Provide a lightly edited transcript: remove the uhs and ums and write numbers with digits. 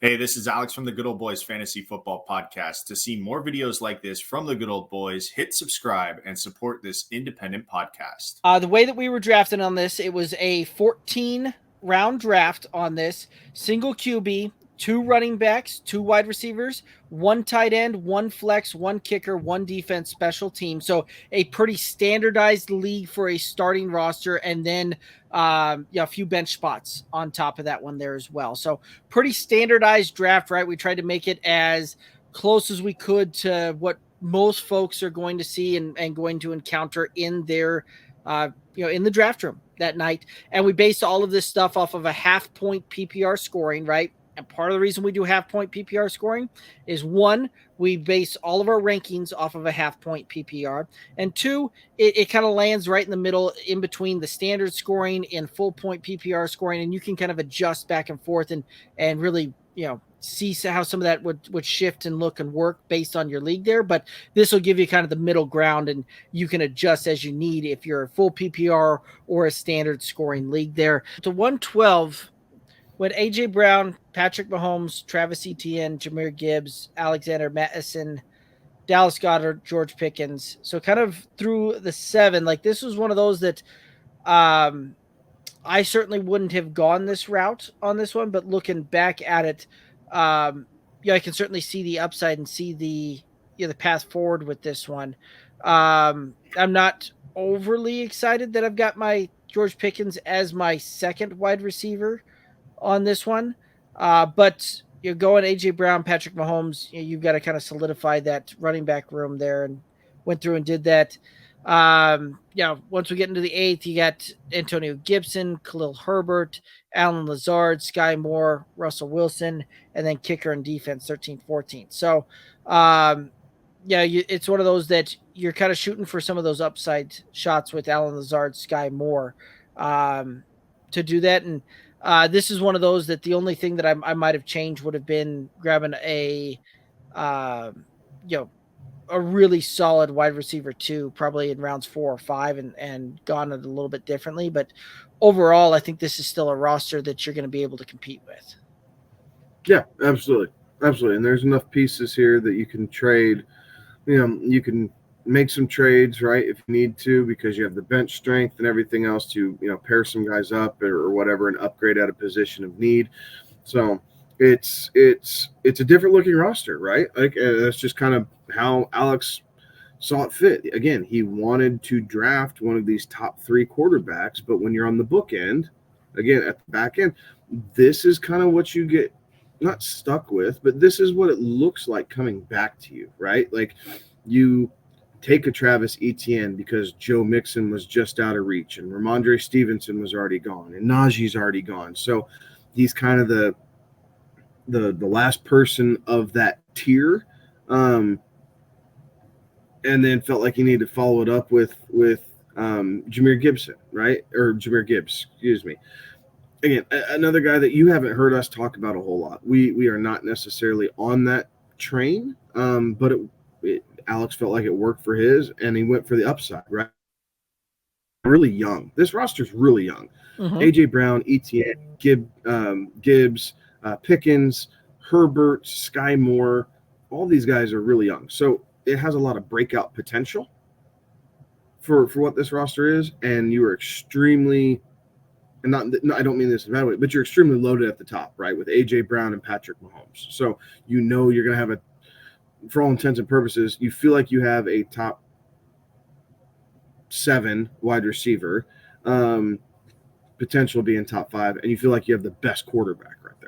Hey, this is Alex from the Good Old Boys Fantasy Football Podcast. To see more videos like this from the Good Old Boys, hit subscribe and support this independent podcast. The way that we were drafting on this, it was a 14-round draft on this. Single QB, 2 running backs, 2 wide receivers, 1 tight end, 1 flex, 1 kicker, 1 defense, special team. So a pretty standardized league for a starting roster, and then a few bench spots on top of that one there as well. So pretty standardized draft, right? We tried to make it as close as we could to what most folks are going to see and going to encounter in their in the draft room that night. And we based all of this stuff off of a half-point PPR scoring, right? And part of the reason we do half-point PPR scoring is, one, we base all of our rankings off of a half-point PPR, and two, it kind of lands right in the middle, in between the standard scoring and full-point PPR scoring, and you can kind of adjust back and forth and really, see how some of that would shift and look and work based on your league there. But this will give you kind of the middle ground, and you can adjust as you need if you're a full PPR or a standard scoring league there. To 112, when AJ Brown, Patrick Mahomes, Travis Etienne, Jahmyr Gibbs, Alexander Mattison, Dallas Goedert, George Pickens. So kind of through the 7, like this was one of those that I certainly wouldn't have gone this route on this one, but looking back at it, I can certainly see the upside and see the path forward with this one. I'm not overly excited that I've got my George Pickens as my second wide receiver on this one, but you're going AJ Brown, Patrick Mahomes. You've got to kind of solidify that running back room there, and went through and did that. Once we get into the 8th, you got Antonio Gibson, Khalil Herbert, Alan Lazard, Sky Moore, Russell Wilson, and then kicker and defense 13, 14. So, it's one of those that you're kind of shooting for some of those upside shots with Alan Lazard, Sky Moore, to do that. And this is one of those that the only thing that I might have changed would have been grabbing a really solid wide receiver 2, probably in rounds 4 or 5, and gone it a little bit differently. But overall, I think this is still a roster that you're going to be able to compete with. Yeah, absolutely. Absolutely. And there's enough pieces here that you can trade. You can make some trades, right, if you need to, because you have the bench strength and everything else to, pair some guys up or whatever and upgrade at a position of need. So it's a different looking roster, right? Like that's just kind of how Alex saw it fit. Again, he wanted to draft one of these top 3 quarterbacks, but when you're on the book end, again, at the back end, this is kind of what you get not stuck with, but this is what it looks like coming back to you, right? Like you take a Travis Etienne because Joe Mixon was just out of reach, and Ramondre Stevenson was already gone, and Najee's already gone. So he's kind of the last person of that tier, and then felt like he needed to follow it up with Jahmyr Gibson, right? Or Jahmyr Gibbs, excuse me. Again, another guy that you haven't heard us talk about a whole lot. We are not necessarily on that train, but Alex felt like it worked for his, and he went for the upside, right? Really young. This roster's really young. Mm-hmm. AJ Brown, Etienne, Gibbs, Pickens, Herbert, Sky Moore, all these guys are really young. So it has a lot of breakout potential for what this roster is, and you are extremely, and I don't mean this in a bad way, but you're extremely loaded at the top, right, with AJ Brown and Patrick Mahomes. So you're going to have for all intents and purposes, you feel like you have a top 7 wide receiver, potential being top 5, and you feel like you have the best quarterback right